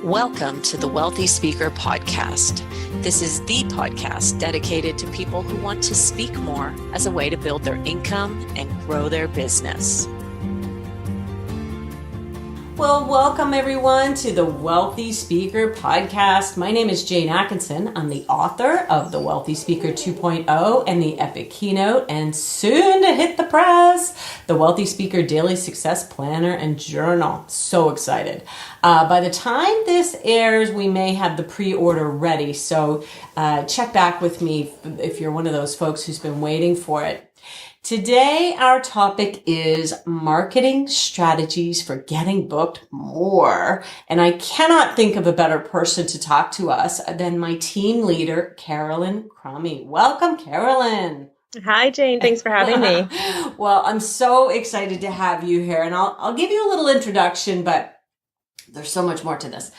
Welcome to the Wealthy Speaker Podcast. This is the podcast dedicated to people who want to speak more as a way to build their income and grow their business. Well, welcome everyone to the Wealthy Speaker Podcast. My name is Jane Atkinson. I'm the author of the Wealthy Speaker 2.0 and the Epic Keynote, and soon to hit the press, the Wealthy Speaker Daily Success Planner and Journal. So excited. By the time this airs, we may have the pre-order ready. So check back with me if you're one of those folks who's been waiting for it. Today, our topic is marketing strategies for getting booked more. And I cannot think of a better person to talk to us than my team leader, Carolyn Crummey. Welcome, Carolyn. Hi, Jane. Thanks for having me. Well, I'm so excited to have you here. And I'll give you a little introduction, but there's so much more to this.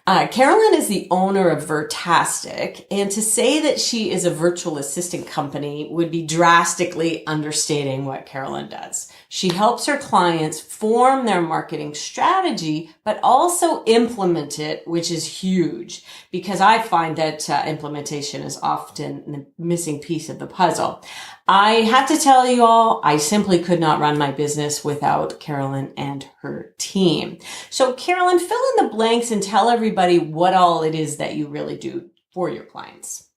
Carolyn is the owner of Vertastic, and to say that she is a virtual assistant company would be drastically understating what Carolyn does. She helps her clients form their marketing strategy, but also implement it, which is huge because I find that implementation is often the missing piece of the puzzle. I have to tell you all, I simply could not run my business without Carolyn and her team. So Carolyn, fill in the blanks and tell everybody what all it is that you really do for your clients.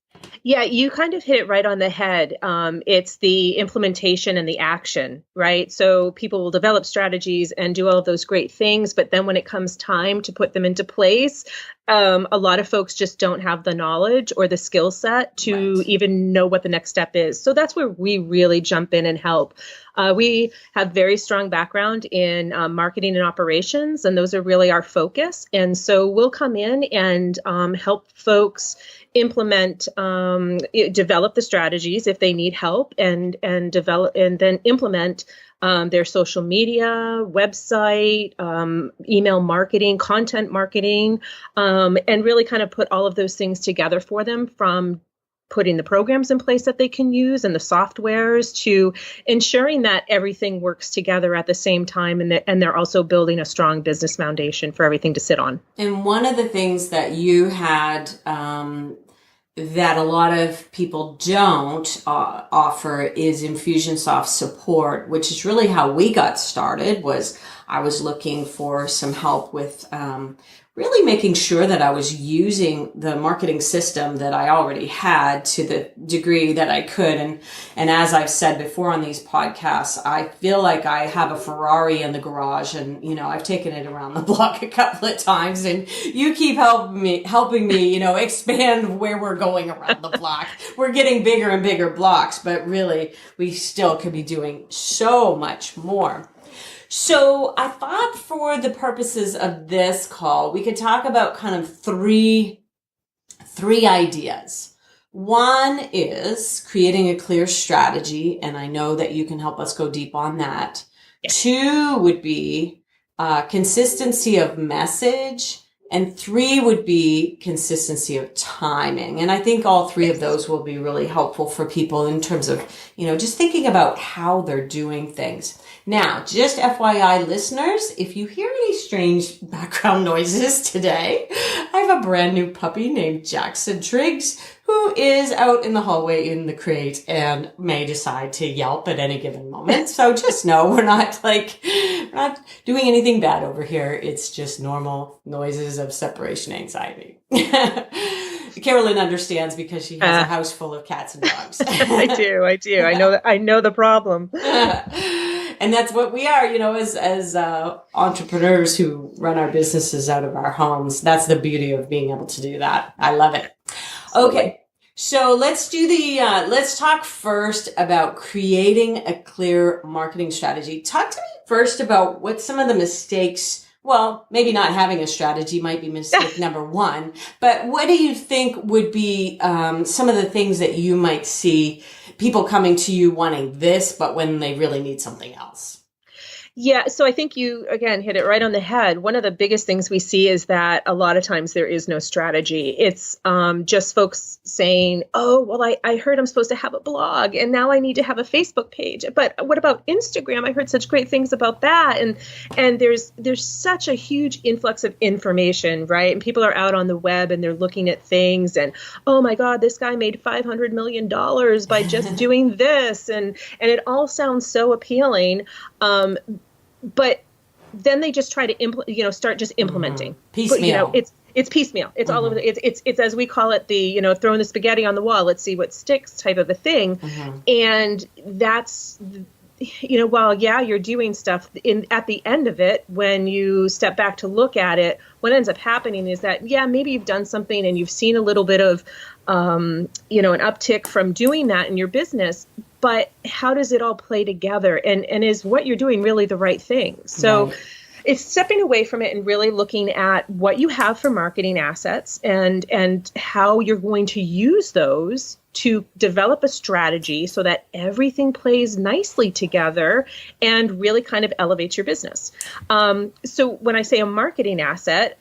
Yeah, you kind of hit it right on the head. It's the implementation and the action, right? So people will develop strategies and do all of those great things, but then when it comes time to put them into place, a lot of folks just don't have the knowledge or the skill set to even know what the next step is. So that's where we really jump in and help. We have very strong background in marketing and operations, and those are really our focus. And so we'll come in and help folks implement, develop the strategies if they need help, and develop and then implement their social media, website, email marketing, content marketing, and really kind of put all of those things together for them, from putting the programs in place that they can use and the softwares to ensuring that everything works together at the same time, and they're also building a strong business foundation for everything to sit on. And one of the things that you had that a lot of people don't offer is Infusionsoft support, which is really how we got started. Was I was looking for some help with really making sure that I was using the marketing system that I already had to the degree that I could. And as I've said before on these podcasts, I feel like I have a Ferrari in the garage, and, you know, I've taken it around the block a couple of times, and you keep helping me, you know, expand where we're going around the block. We're getting bigger and bigger blocks, but really we still could be doing so much more. So I thought for the purposes of this call, we could talk about kind of three ideas. One is creating a clear strategy, and I know that you can help us go deep on that. Yes. Two would be consistency of message, and three would be consistency of timing. And I think all three of those will be really helpful for people in terms of, you know, just thinking about how they're doing things. Now, just FYI listeners, if you hear any strange background noises today, I have a brand new puppy named Jackson Triggs who is out in the hallway in the crate and may decide to yelp at any given moment. So just know we're not doing anything bad over here. It's just normal noises of separation anxiety. Carolyn understands because she has a house full of cats and dogs. I do. I know the problem. And that's what we are, you know, as entrepreneurs who run our businesses out of our homes. That's the beauty of being able to do that. I love it. Okay. So let's talk first about creating a clear marketing strategy. Talk to me first about what some of the mistakes, well, maybe not having a strategy might be mistake number one, but what do you think would be some of the things that you might see people coming to you wanting this, but when they really need something else? Yeah, so I think you, again, hit it right on the head. One of the biggest things we see is that a lot of times there is no strategy. It's just folks saying, oh, well, I heard I'm supposed to have a blog and now I need to have a Facebook page. But what about Instagram? I heard such great things about that. And there's such a huge influx of information, right? And people are out on the web and they're looking at things and, oh my God, this guy made $500 million by just doing this. And it all sounds so appealing. But then they just try to start just implementing. Piecemeal. But, it's piecemeal. It's all over. It's as we call it, the throwing the spaghetti on the wall. Let's see what sticks type of a thing. And that's, while you're doing stuff at the end of it, when you step back to look at it, what ends up happening is that maybe you've done something and you've seen a little bit of an uptick from doing that in your business. But how does it all play together? And is what you're doing really the right thing? So it's stepping away from it and really looking at what you have for marketing assets and how you're going to use those to develop a strategy so that everything plays nicely together and really kind of elevates your business. So when I say a marketing asset,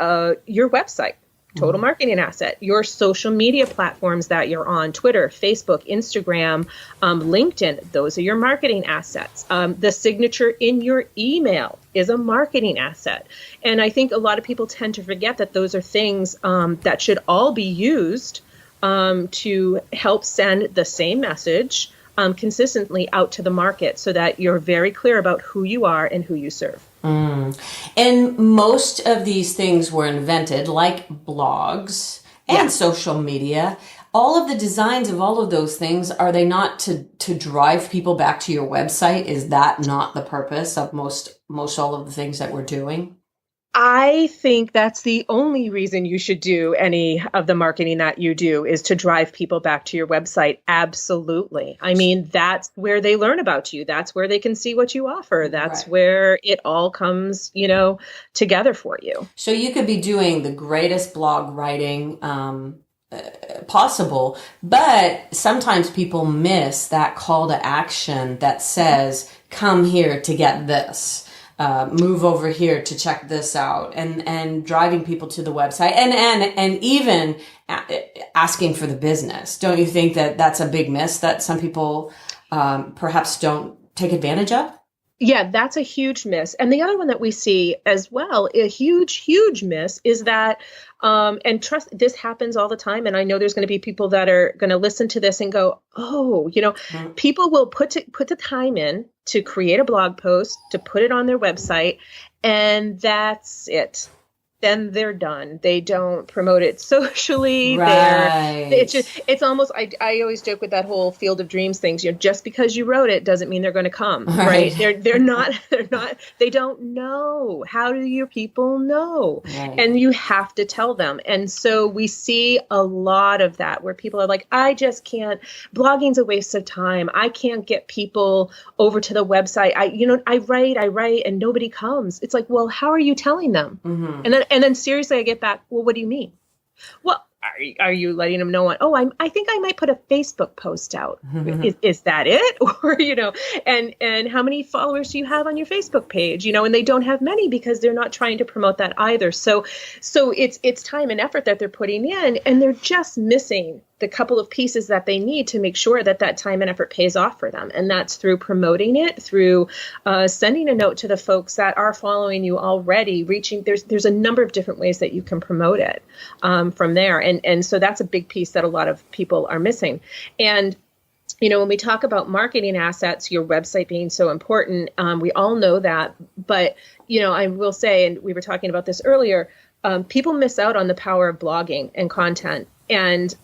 your website. Total marketing asset, your social media platforms that you're on, Twitter, Facebook, Instagram, LinkedIn, those are your marketing assets. The signature in your email is a marketing asset. And I think a lot of people tend to forget that those are things that should all be used to help send the same message consistently out to the market so that you're very clear about who you are and who you serve. And most of these things were invented, like blogs and social media. All of the designs of all of those things, are they not to drive people back to your website? Is that not the purpose of most all of the things that we're doing? I think that's the only reason you should do any of the marketing that you do, is to drive people back to your website. Absolutely. I mean, that's where they learn about you. That's where they can see what you offer. That's where it all comes, together for you. So you could be doing the greatest blog writing possible, but sometimes people miss that call to action that says, come here to get this. Move over here to check this out, and driving people to the website and even asking for the business. Don't you think that that's a big miss that some people perhaps don't take advantage of? Yeah, that's a huge miss. And the other one that we see as well, a huge miss, is that, and trust, this happens all the time. And I know there's going to be people that are going to listen to this and go, oh, people will put the time in to create a blog post, to put it on their website, and that's it. Then they're done. They don't promote it socially. Right. It's almost, I always joke with that whole Field of Dreams things, just because you wrote it doesn't mean they're going to come, right? They're not, they don't know. How do your people know? Right. And you have to tell them. And so we see a lot of that where people are like, I just can't, blogging's a waste of time. I can't get people over to the website. I write and nobody comes. It's like, well, how are you telling them? Mm-hmm. And then seriously, I get back, well, what do you mean? Well, are you letting them know? I think I might put a Facebook post out. Is that it? Or, and how many followers do you have on your Facebook page? And they don't have many because they're not trying to promote that either. So it's time and effort that they're putting in, and they're just missing the couple of pieces that they need to make sure that time and effort pays off for them. And that's through promoting it, through sending a note to the folks that are following you already, reaching, there's a number of different ways that you can promote it from there. And so that's a big piece that a lot of people are missing. And when we talk about marketing assets, your website being so important, we all know that. But, I will say, and we were talking about this earlier, people miss out on the power of blogging and content. And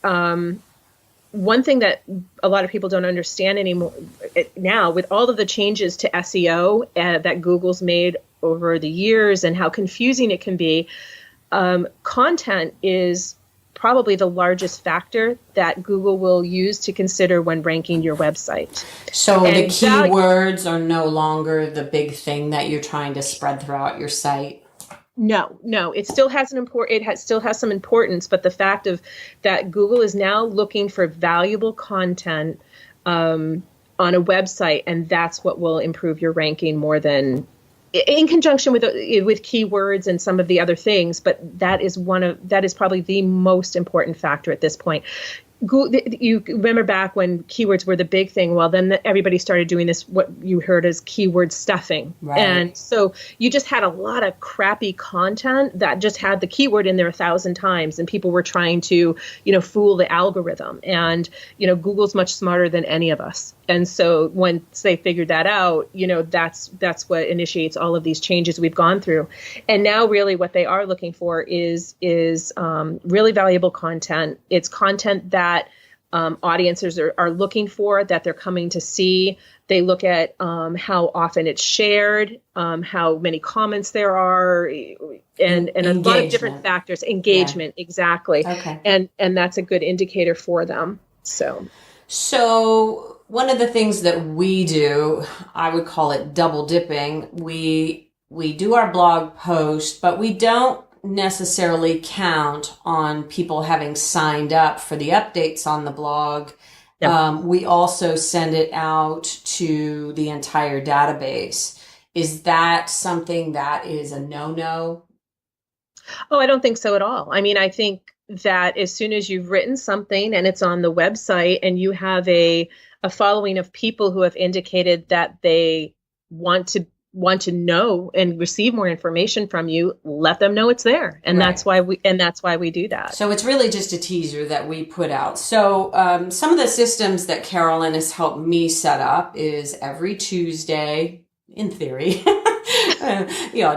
one thing that a lot of people don't understand anymore now, with all of the changes to SEO that Google's made over the years and how confusing it can be, content is probably the largest factor that Google will use to consider when ranking your website. So the keywords are no longer the big thing that you're trying to spread throughout your site? No, it still has still has some importance, but the fact of that Google is now looking for valuable content on a website, and that's what will improve your ranking more than in conjunction with keywords and some of the other things, but that is probably the most important factor at this point. You remember back when keywords were the big thing. Well, then everybody started doing this, what you heard as keyword stuffing. Right. And so you just had a lot of crappy content that just had the keyword in there 1,000 times, and people were trying to, fool the algorithm. And, Google's much smarter than any of us. And so once they figured that out, that's what initiates all of these changes we've gone through. And now really what they are looking for is really valuable content. It's content that audiences are looking for, that they're coming to see. They look at how often it's shared, how many comments there are, and a lot of different factors. Engagement, yeah. Exactly. Okay. And that's a good indicator for them. So one of the things that we do, I would call it double dipping. We do our blog post, but we don't necessarily count on people having signed up for the updates on the blog. Yep. We also send it out to the entire database. Is that something that is a no-no? Oh, I don't think so at all. I mean, I think that as soon as you've written something and it's on the website and you have a following of people who have indicated that they want to know and receive more information from you, let them know it's there. And right. that's why we do that. So it's really just a teaser that we put out. So some of the systems that Carolyn has helped me set up is every Tuesday, in theory,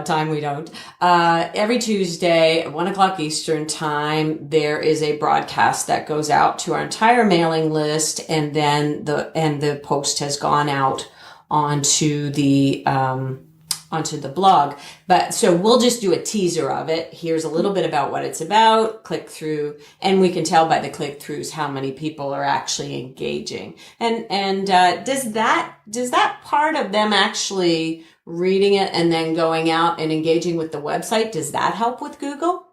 time we don't. Every Tuesday at 1:00 Eastern time, there is a broadcast that goes out to our entire mailing list, and then the post has gone out onto the blog. But so we'll just do a teaser of it. Here's a little bit about what it's about, click through, and we can tell by the click throughs how many people are actually engaging. And does that part of them actually reading it and then going out and engaging with the website, does that help with Google?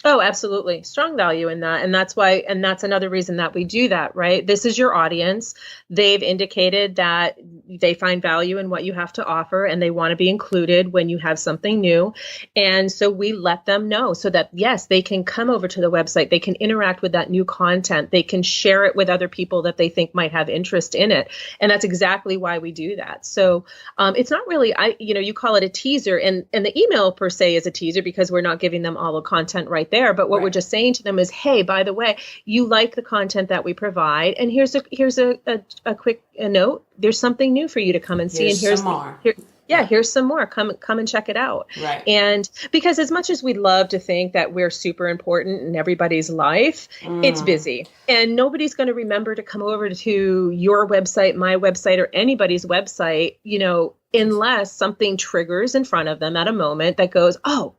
Oh, absolutely. Strong value in that. And that's another reason that we do that, right? This is your audience. They've indicated that they find value in what you have to offer and they want to be included when you have something new. And so we let them know so that, yes, they can come over to the website. They can interact with that new content. They can share it with other people that they think might have interest in it. And that's exactly why we do that. So it's not really, you call it a teaser, and the email per se is a teaser because we're not giving them all the content right there. But what right. we're just saying to them is, hey, by the way, you like the content that we provide, and here's a quick note. There's something new for you to come and see, and here's some more. Here's some more. Come and check it out. Right. And because as much as we'd love to think that we're super important in everybody's life, it's busy, and nobody's going to remember to come over to your website, my website, or anybody's website, unless something triggers in front of them at a moment that goes, oh.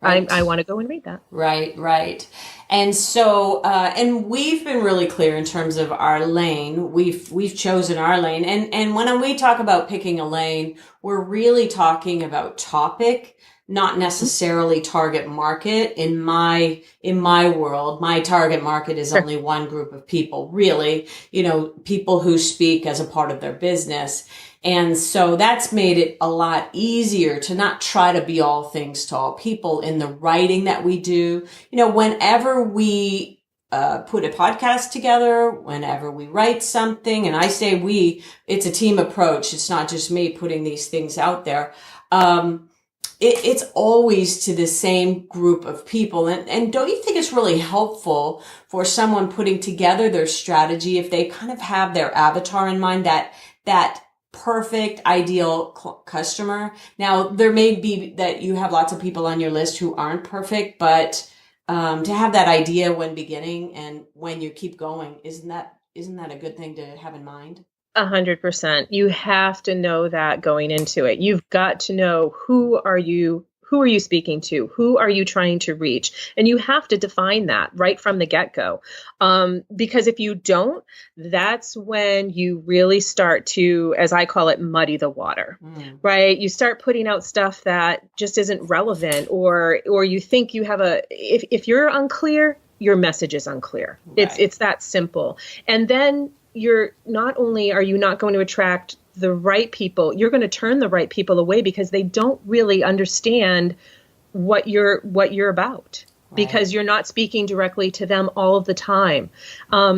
Right. I want to go and read that. Right. And so, and we've been really clear in terms of our lane. We've chosen our lane. And when we talk about picking a lane, we're really talking about topic, not necessarily target market. In my world, my target market is only one group of people, really, people who speak as a part of their business. And so that's made it a lot easier to not try to be all things to all people in the writing that we do. Whenever we put a podcast together, whenever we write something, and I say we, it's a team approach. It's not just me putting these things out there. It's always to the same group of people. And don't you think it's really helpful for someone putting together their strategy if they kind of have their avatar in mind, that perfect ideal customer? Now, there may be that you have lots of people on your list who aren't perfect, but to have that idea when beginning and when you keep going, isn't that a good thing to have in mind? 100%. You have to know that going into it. You've got to know who are you speaking to? Who are you trying to reach? And you have to define that right from the get-go. Because if you don't, that's when you really start to, as I call it, muddy the water, right? You start putting out stuff that just isn't relevant, or you think you have if you're unclear, your message is unclear. Right. It's that simple. And then you're not only are you not going to attract the right people, you're going to turn the right people away because they don't really understand what you're about. Because you're not speaking directly to them all of the time.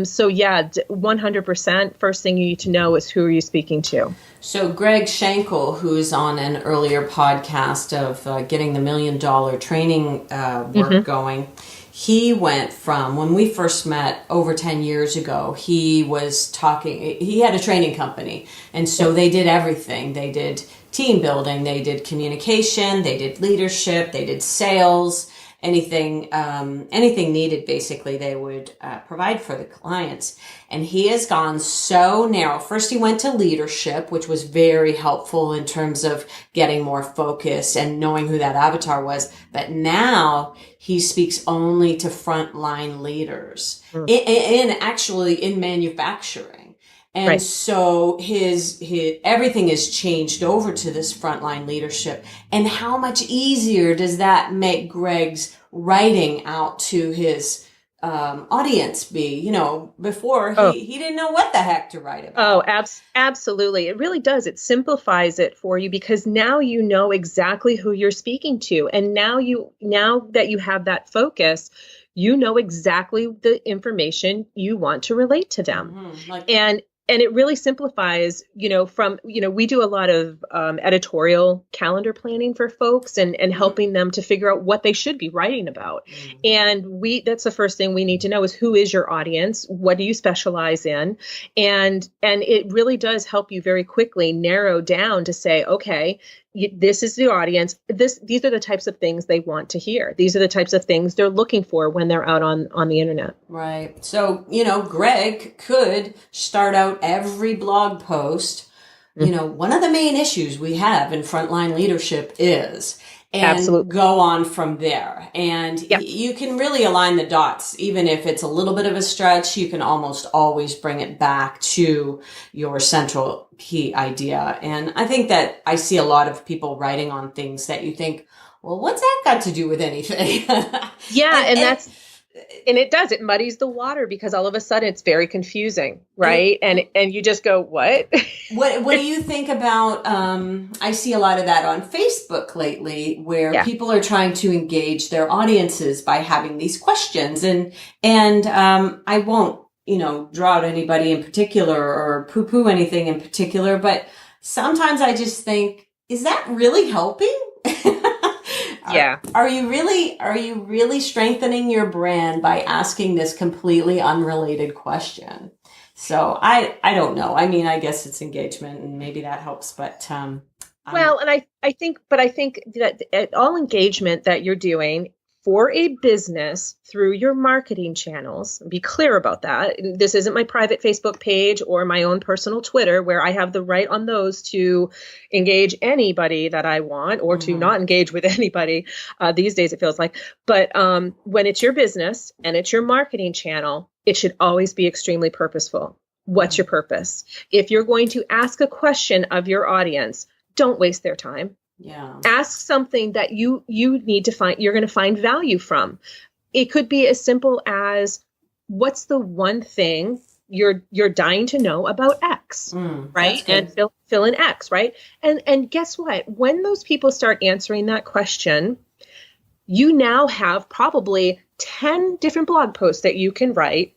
So yeah, 100%. First thing you need to know is who are you speaking to. So Greg Schenkel, who's on an earlier podcast of getting the $1 million training work going, he went from, when we first met over 10 years ago, he had a training company. And so they did everything. They did team building, they did communication, they did leadership, they did sales. Anything needed, basically, they would provide for the clients. And he has gone so narrow. First, he went to leadership, which was very helpful in terms of getting more focus and knowing who that avatar was. But now he speaks only to frontline leaders, actually in manufacturing. And so his everything has changed over to this frontline leadership. And how much easier does that make Greg's writing out to his audience be? You know, before he didn't know what the heck to write about. Oh, absolutely. It really does. It simplifies it for you because now you know exactly who you're speaking to. And now that you have that focus, you know exactly the information you want to relate to them. And it really simplifies, we do a lot of editorial calendar planning for folks and helping them to figure out what they should be writing about. And that's the first thing we need to know is who is your audience? What do you specialize in? And it really does help you very quickly narrow down to say, okay, this is the audience. These are the types of things they want to hear. These are the types of things they're looking for when they're out on the internet. Right. So, Greg could start out every blog post. One of the main issues we have in frontline leadership is, and Absolutely. Go on from there. And you can really align the dots. Even if it's a little bit of a stretch, you can almost always bring it back to your central key idea. And I think that I see a lot of people writing on things that you think, well, what's that got to do with anything? And it muddies the water because all of a sudden it's very confusing, right? And you just go, what? What do you think about, I see a lot of that on Facebook lately where people are trying to engage their audiences by having these questions and I won't, draw out anybody in particular or poo-poo anything in particular, but sometimes I just think, is that really helping? Are you really strengthening your brand by asking this completely unrelated question? So I don't know. I mean, I guess it's engagement and maybe that helps, but I think that all engagement that you're doing for a business through your marketing channels, be clear about that. This isn't my private Facebook page or my own personal Twitter where I have the right on those to engage anybody that I want or to not engage with anybody. These days it feels like, but when it's your business and it's your marketing channel, it should always be extremely purposeful. What's your purpose? If you're going to ask a question of your audience, don't waste their time. Ask something that you need to find, you're going to find value from. It could be as simple as, what's the one thing you're dying to know about X, right? And fill in X, right? And guess what? When those people start answering that question, you now have probably 10 different blog posts that you can write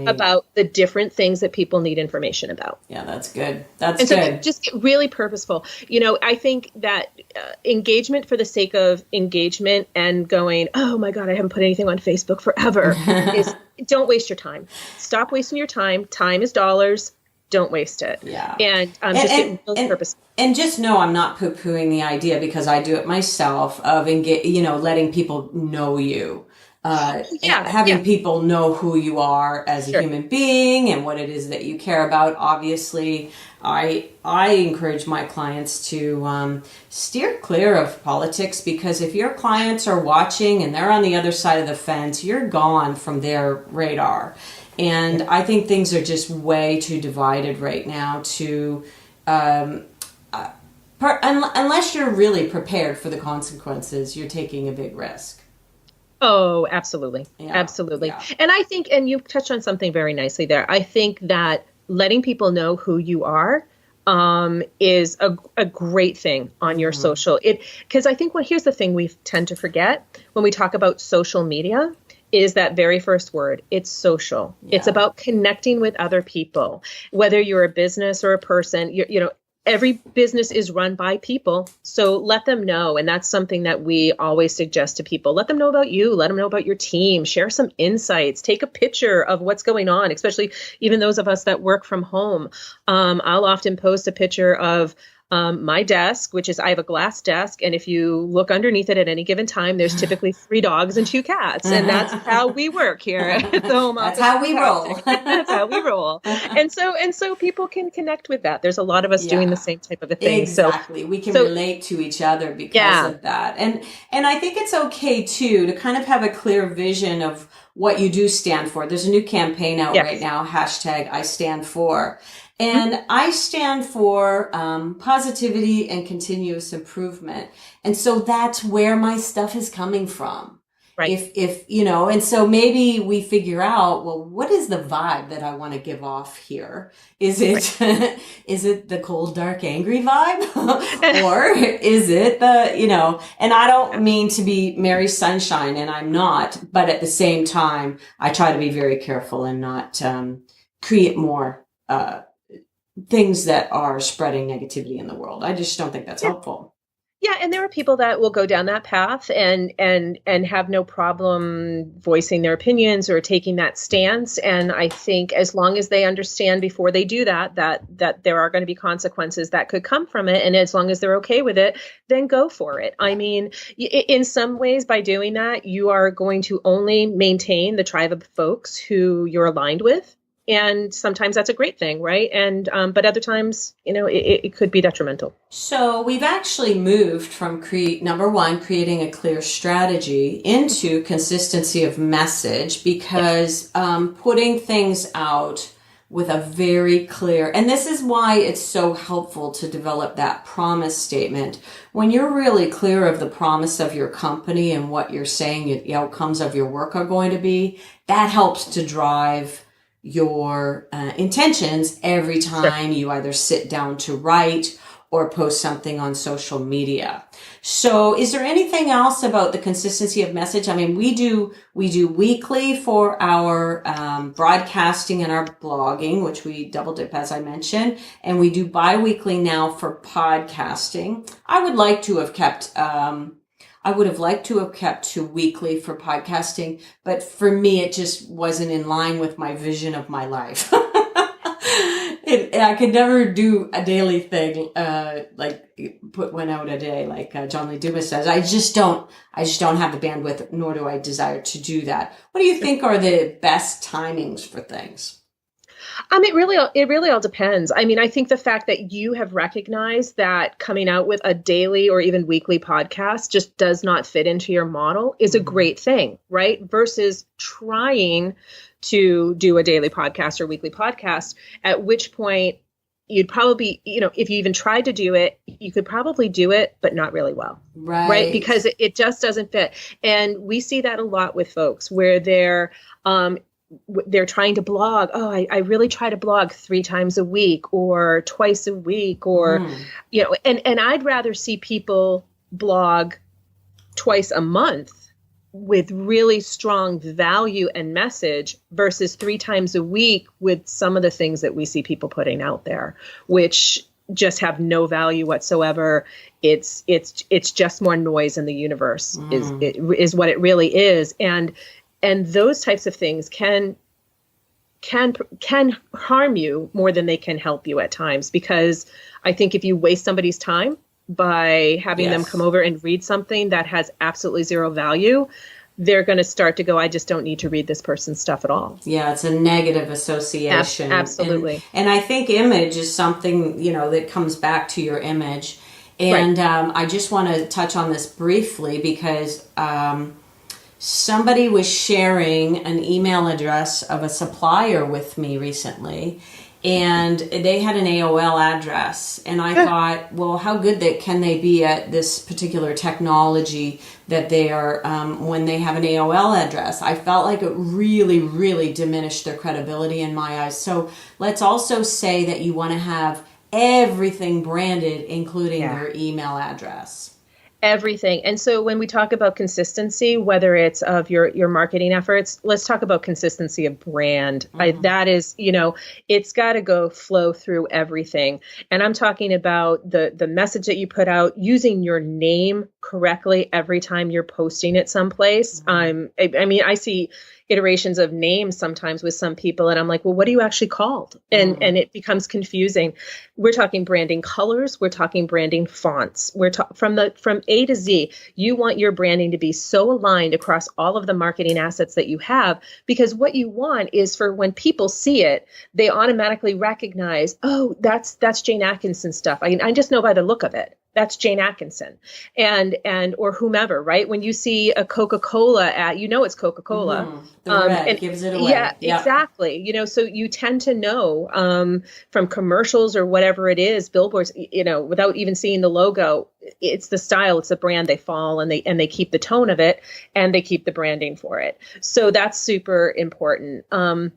about the different things that people need information about. Yeah, that's good. That's good. So just get really purposeful. I think that engagement for the sake of engagement and going, oh my God, I haven't put anything on Facebook forever, is don't waste your time. Stop wasting your time. Time is dollars. Don't waste it. Yeah. And just get really purposeful. And just know I'm not poo-pooing the idea because I do it myself of, letting people know you. Having people know who you are as a human being and what it is that you care about. Obviously, I encourage my clients to steer clear of politics because if your clients are watching and they're on the other side of the fence, you're gone from their radar. And I think things are just way too divided right now to, unless you're really prepared for the consequences, you're taking a big risk. Oh, absolutely. Yeah, absolutely. Yeah. And I think, and you touched on something very nicely there. I think that letting people know who you are is a great thing on your social. Because I think here's the thing we tend to forget when we talk about social media is that very first word. It's social. Yeah. It's about connecting with other people, whether you're a business or a person. Every business is run by people. So let them know. And that's something that we always suggest to people. Let them know about you. Let them know about your team. Share some insights. Take a picture of what's going on, especially even those of us that work from home. I'll often post a picture of my desk, which is I have a glass desk. And if you look underneath it at any given time, there's typically 3 dogs and 2 cats. And that's how we work here at the home office. That's how we roll. That's how we roll. And so people can connect with that. There's a lot of us doing the same type of a thing. Exactly. We can relate to each other because of that. And I think it's okay too to kind of have a clear vision of what you do stand for. There's a new campaign out right now, #IStandFor. And I stand for positivity and continuous improvement. And so that's where my stuff is coming from. Right. If and so maybe we figure out, well, what is the vibe that I want to give off here? Is it is it the cold, dark, angry vibe? Or is it and I don't mean to be Mary Sunshine, and I'm not, but at the same time, I try to be very careful and not create more things that are spreading negativity in the world. I just don't think that's helpful. Yeah, and there are people that will go down that path and have no problem voicing their opinions or taking that stance. And I think as long as they understand before they do that there are going to be consequences that could come from it, and as long as they're okay with it, then go for it. I mean, in some ways, by doing that, you are going to only maintain the tribe of folks who you're aligned with. And sometimes that's a great thing, right? And but other times, it could be detrimental. So we've actually moved from number one, creating a clear strategy, into consistency of message, because putting things out with a very clear, and this is why it's so helpful to develop that promise statement. When you're really clear of the promise of your company and what you're saying the outcomes of your work are going to be, that helps to drive your intentions every time you either sit down to write or post something on social media. So is there anything else about the consistency of message? I mean, we do weekly for our broadcasting and our blogging, which we double dip, as I mentioned, and we do bi-weekly now for podcasting. I would have liked to have kept to weekly for podcasting, but for me, it just wasn't in line with my vision of my life. I could never do a daily thing, like put one out a day, like John Lee Dumas says. I just don't have the bandwidth, nor do I desire to do that. What do you think are the best timings for things? It really all depends. I mean, I think the fact that you have recognized that coming out with a daily or even weekly podcast just does not fit into your model is a great thing, right? Versus trying to do a daily podcast or weekly podcast, at which point you'd probably, if you even tried to do it, you could probably do it, but not really well. Right? Because it just doesn't fit. And we see that a lot with folks where they're trying to blog. Oh, I really try to blog 3 times a week or twice a week, or, and I'd rather see people blog twice a month with really strong value and message versus 3 times a week with some of the things that we see people putting out there, which just have no value whatsoever. It's just more noise in the universe is what it really is. And those types of things can harm you more than they can help you at times, because I think if you waste somebody's time by having them come over and read something that has absolutely zero value, they're going to start to go, I just don't need to read this person's stuff at all. Yeah, it's a negative association. Absolutely. And I think image is something, that comes back to your image. And I just want to touch on this briefly because somebody was sharing an email address of a supplier with me recently, and they had an AOL address. And I thought, well, how good can they be at this particular technology that they are when they have an AOL address? I felt like it really, really diminished their credibility in my eyes. So let's also say that you want to have everything branded, including Yeah. your email address. Everything. And so when we talk about consistency, whether it's of your marketing efforts, let's talk about consistency of brand. That is, it's got to go flow through everything. And I'm talking about the message that you put out, using your name correctly every time you're posting it someplace. I mean, I see iterations of names sometimes with some people, and I'm like, well, what are you actually called? And it becomes confusing. We're talking branding colors, we're talking branding fonts. We're from A to Z. You want your branding to be so aligned across all of the marketing assets that you have, because what you want is for when people see it, they automatically recognize, oh, that's Jane Atkinson stuff. I just know by the look of it. That's Jane Atkinson and or whomever, right? When you see a Coca-Cola ad, it's Coca-Cola. The red gives it away. Yeah, yep. Exactly. So you tend to know from commercials or whatever it is, billboards, without even seeing the logo, it's the style, it's the brand, they fall and they keep the tone of it and they keep the branding for it. So that's super important. And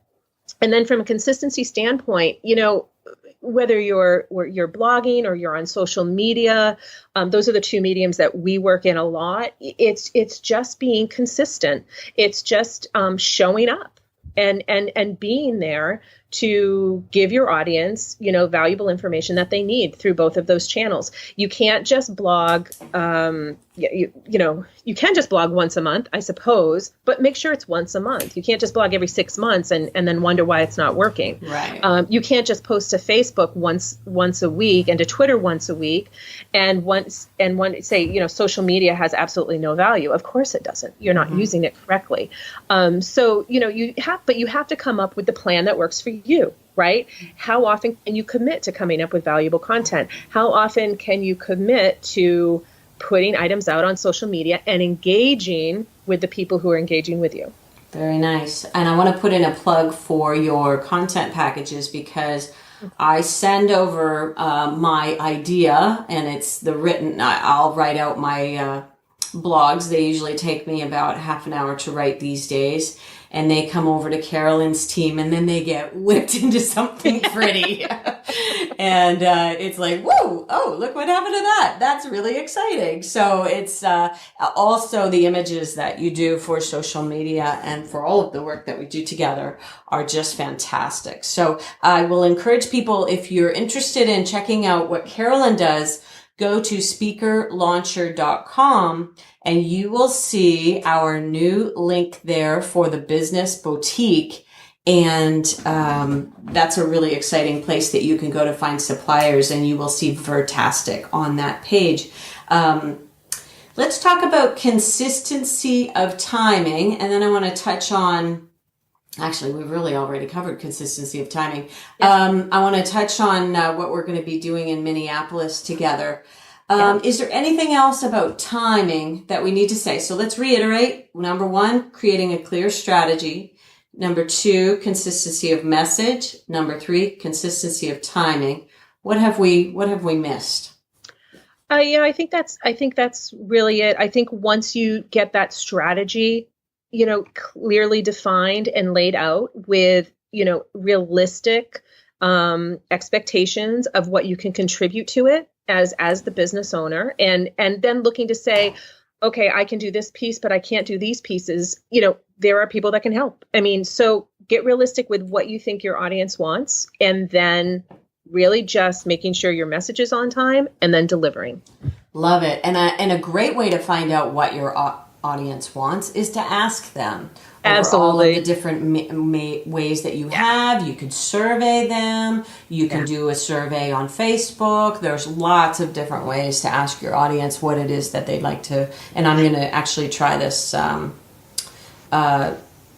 then from a consistency standpoint, whether you're blogging or you're on social media, those are the two mediums that we work in a lot. It's just being consistent. It's just showing up and being there to give your audience, valuable information that they need through both of those channels. You can't just blog, you can just blog once a month, I suppose, but make sure it's once a month. You can't just blog every 6 months and then wonder why it's not working. Right. You can't just post to Facebook once a week and to Twitter once a week, and say, social media has absolutely no value. Of course it doesn't. You're not using it correctly. So you have to come up with the plan that works for you. Right? How often can you commit to coming up with valuable content? How often can you commit to putting items out on social media and engaging with the people who are engaging with you? Very nice. And I want to put in a plug for your content packages, because I send over my idea, and it's the written, I'll write out my blogs. They usually take me about half an hour to write these days. And they come over to Carolyn's team, and then they get whipped into something pretty. And it's like, whoa, oh, look what happened to that. That's really exciting. So it's also the images that you do for social media and for all of the work that we do together are just fantastic. So I will encourage people, if you're interested in checking out what Carolyn does, go to speakerlauncher.com and you will see our new link there for the business boutique. And that's a really exciting place that you can go to find suppliers, and you will see Vertastic on that page. Let's talk about consistency of timing. And then I want to touch on, actually, we've really already covered consistency of timing. Yes. I want to touch on what we're going to be doing in Minneapolis together. Is there anything else about timing that we need to say? So let's reiterate. Number 1, creating a clear strategy. Number 2, consistency of message. Number 3, consistency of timing. What have we missed? I think that's really it. I think once you get that strategy, clearly defined and laid out with, realistic expectations of what you can contribute to it as the business owner, and then looking to say, okay, I can do this piece, but I can't do these pieces. There are people that can help. I mean, so get realistic with what you think your audience wants, and then really just making sure your message is on time and then delivering. Love it. And a great way to find out what your audience wants is to ask them. Absolutely. All of the different ways that you have. You could survey them. You can do a survey on Facebook. There's lots of different ways to ask your audience what it is that they'd like to. And I'm going to actually try this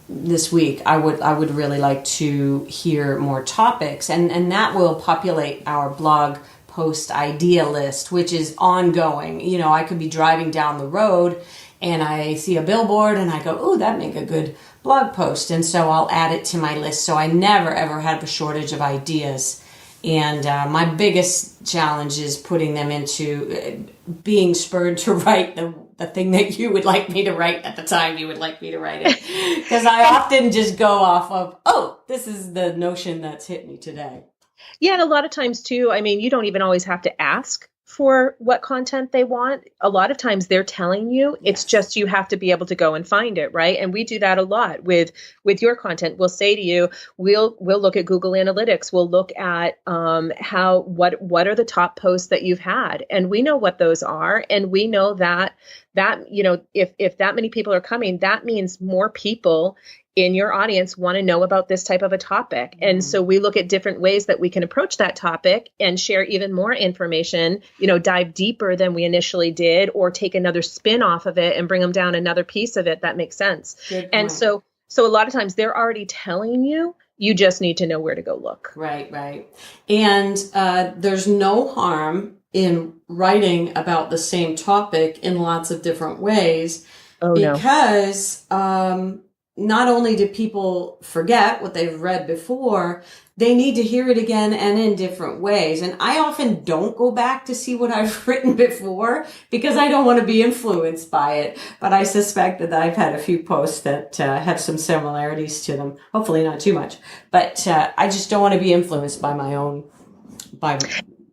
this week. I would really like to hear more topics, and that will populate our blog post idea list, which is ongoing. I could be driving down the road and I see a billboard and I go, oh, that'd make a good blog post. And so I'll add it to my list. So I never, ever have a shortage of ideas. And my biggest challenge is putting them into being spurred to write the thing that you would like me to write at the time you would like me to write it. Because I often just go off of, oh, this is the notion that's hit me today. Yeah, and a lot of times too, I mean, you don't even always have to ask for what content they want. A lot of times they're telling you. It's Yes. just you have to be able to go and find it, right? And we do that a lot with your content. We'll say to you, we'll look at Google Analytics. We'll look at how what are the top posts that you've had, and we know what those are, and we know that if that many people are coming, that means more people in your audience want to know about this type of a topic. And so we look at different ways that we can approach that topic and share even more information, dive deeper than we initially did, or take another spin off of it and bring them down another piece of it that makes sense. Good And point. so a lot of times they're already telling you, you just need to know where to go look. Right, right. And there's no harm in writing about the same topic in lots of different ways, Oh, no. because not only do people forget what they've read before, they need to hear it again and in different ways. And I often don't go back to see what I've written before because I don't want to be influenced by it. But I suspect that I've had a few posts that have some similarities to them. Hopefully not too much. But I just don't want to be influenced by my own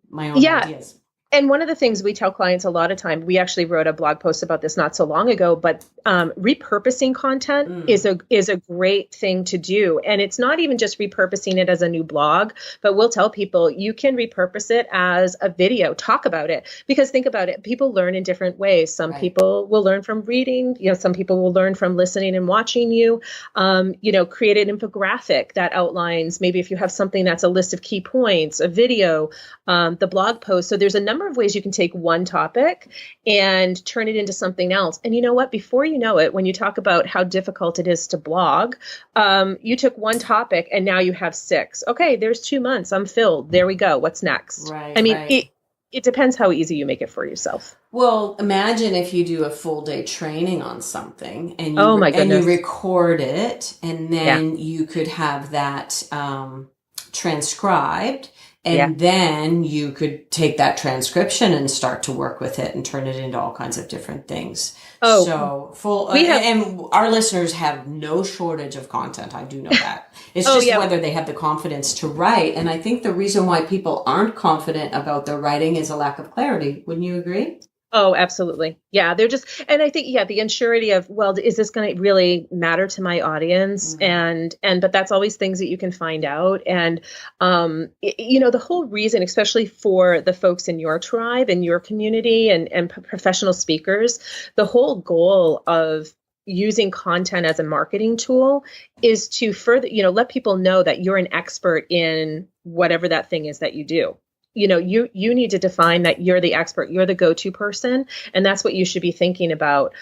Yeah. ideas. And one of the things we tell clients a lot of time, we actually wrote a blog post about this not so long ago, but repurposing content is a great thing to do. And it's not even just repurposing it as a new blog, but we'll tell people you can repurpose it as a video, talk about it. Because think about it, people learn in different ways. Some people will learn from reading, some people will learn from listening and watching you, create an infographic that outlines, maybe if you have something that's a list of key points, a video, the blog post. So there's a number of ways you can take one topic and turn it into something else. And you know what? Before you know it, when you talk about how difficult it is to blog, you took one topic and now you have 6. Okay, there's 2 months. I'm filled. There we go. What's next? Right, I mean, right. it depends how easy you make it for yourself. Well, imagine if you do a full day training on something and Oh my and you goodness. record it, and Yeah. then you could have that transcribed, Yeah. and then you could take that transcription and start to work with it and turn it into all kinds of different things. Oh, So we have. and our listeners have no shortage of content. I do know that. It's Oh, just yeah. whether they have the confidence to write. And I think the reason why people aren't confident about their writing is a lack of clarity. Wouldn't you agree? Oh, absolutely. Yeah, they're just, and I think, yeah, the insurity of, well, is this going to really matter to my audience? But that's always things that you can find out. And, the whole reason, especially for the folks in your tribe and your community and professional speakers, the whole goal of using content as a marketing tool is to further, let people know that you're an expert in whatever that thing is that you do. You need to define that you're the expert, you're the go-to person, and that's what you should be thinking about.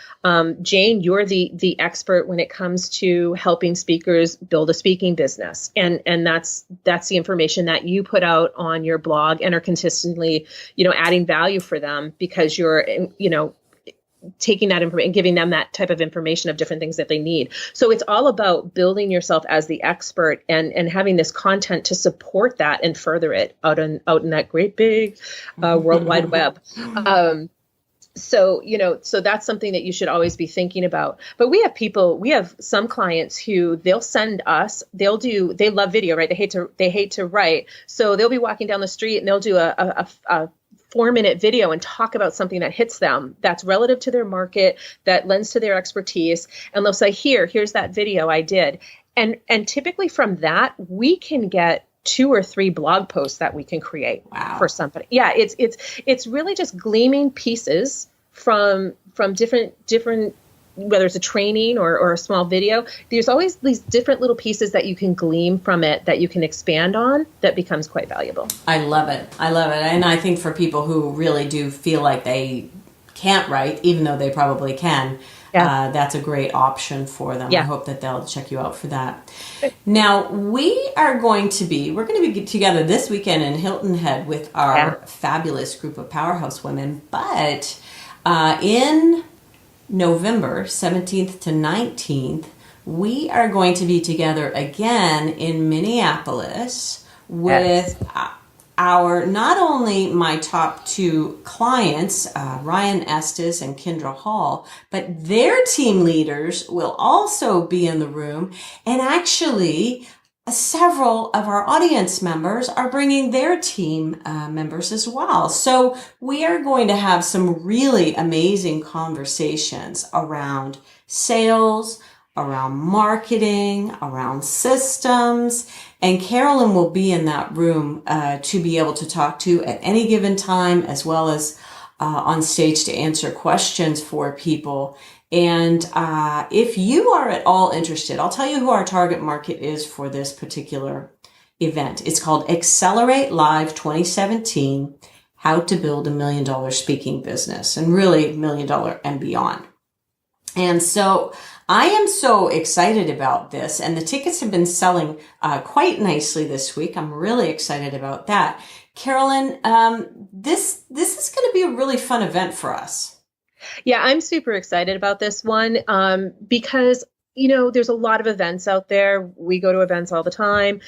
Jane, you're the expert when it comes to helping speakers build a speaking business, and that's the information that you put out on your blog and are consistently, adding value for them because you're, taking that information and giving them that type of information of different things that they need. So it's all about building yourself as the expert and having this content to support that and further it out in that great big World Wide Web. So that's something that you should always be thinking about. But we have some clients who they'll send us, they love video, right? They hate to write. So they'll be walking down the street and they'll do a 4-minute video and talk about something that hits them, that's relative to their market, that lends to their expertise. And they'll say, here's that video I did. And typically from that, we can get 2 or 3 blog posts that we can create for somebody. Yeah, it's really just gleaming pieces from different, whether it's a training or a small video. There's always these different little pieces that you can glean from it that you can expand on that becomes quite valuable. I love it. And I think for people who really do feel like they can't write, even though they probably can, that's a great option for them. Yeah. I hope that they'll check you out for that. Now, we're going to be together this weekend in Hilton Head with our fabulous group of powerhouse women, but in November 17th to 19th, we are going to be together again in Minneapolis with not only my top 2 clients, Ryan Estes and Kendra Hall, but their team leaders will also be in the room. And actually, several of our audience members are bringing their team members as well. So we are going to have some really amazing conversations around sales, around marketing, around systems. And Carolyn will be in that room to be able to talk to at any given time, as well as on stage to answer questions for people. And if you are at all interested, I'll tell you who our target market is for this particular event. It's called Accelerate Live 2017, How to Build $1 Million Speaking Business, and really $1 million and beyond. And so I am so excited about this, and the tickets have been selling quite nicely this week. I'm really excited about that. Carolyn, this is going to be a really fun event for us. Yeah, I'm super excited about this one because, there's a lot of events out there. We go to events all the time.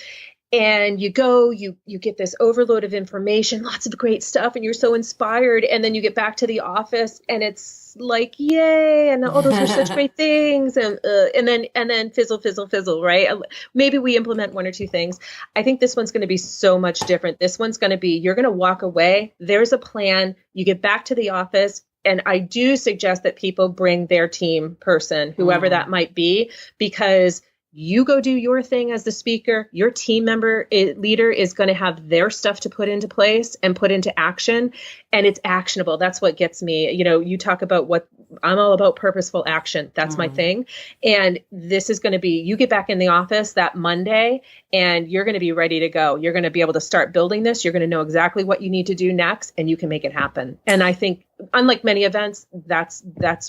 And you go, you get this overload of information, lots of great stuff, and you're so inspired. And then you get back to the office and it's like, yay, and those are such great things. And then fizzle, right? Maybe we implement one or two things. I think this one's going to be so much different. This one's going to be, you're going to walk away. There's a plan. You get back to the office. And I do suggest that people bring their team person, whoever that might be, because you go do your thing as the speaker. Your team member leader is going to have their stuff to put into place and put into action. And it's actionable. That's what gets me. You talk about what I'm all about, purposeful action. That's my thing. And this is going to be, you get back in the office that Monday and you're going to be ready to go. You're going to be able to start building this. You're going to know exactly what you need to do next, and you can make it happen. And I think, unlike many events, that's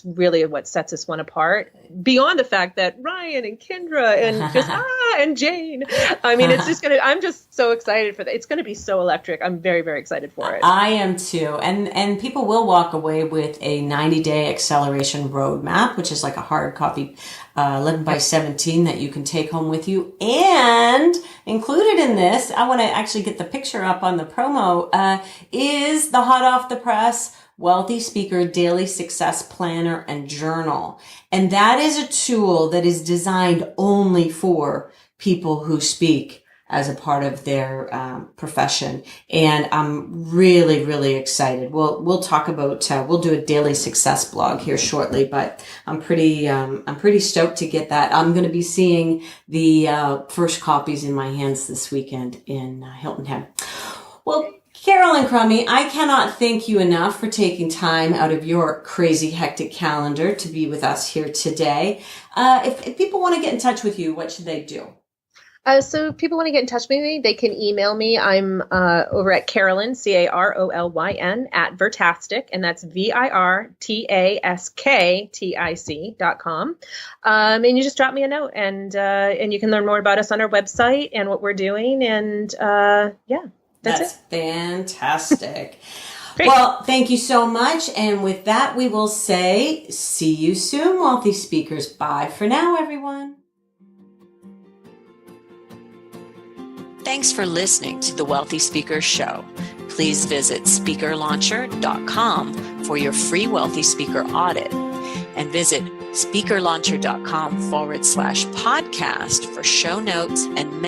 really what sets this one apart. Beyond the fact that Ryan and Kendra and just and Jane. I mean, it's just I'm just so excited for that. It's going to be so electric. I'm very, very excited for it. I am too. And people will walk away with a 90-day acceleration roadmap, which is like a hard copy 11 by 17 that you can take home with you. And included in this, I want to actually get the picture up on the promo, is the hot off the press Wealthy Speaker Daily Success Planner and Journal. And that is a tool that is designed only for people who speak as a part of their profession. And I'm really, really excited. We'll talk about, we'll do a daily success blog here shortly, but I'm pretty stoked to get that. I'm going to be seeing the first copies in my hands this weekend in Hilton Head. Well, Carolyn Crummey, I cannot thank you enough for taking time out of your crazy, hectic calendar to be with us here today. If people want to get in touch with you, what should they do? So if people want to get in touch with me, they can email me. I'm over at Carolyn, Carolyn, at Virtastic, and that's VIRTASKTIC.com. And you just drop me a note, and you can learn more about us on our website and what we're doing. And That's fantastic. Well, thank you so much. And with that, we will say, see you soon, Wealthy Speakers. Bye for now, everyone. Thanks for listening to the Wealthy Speakers Show. Please visit speakerlauncher.com for your free Wealthy Speaker audit, and visit speakerlauncher.com/podcast for show notes and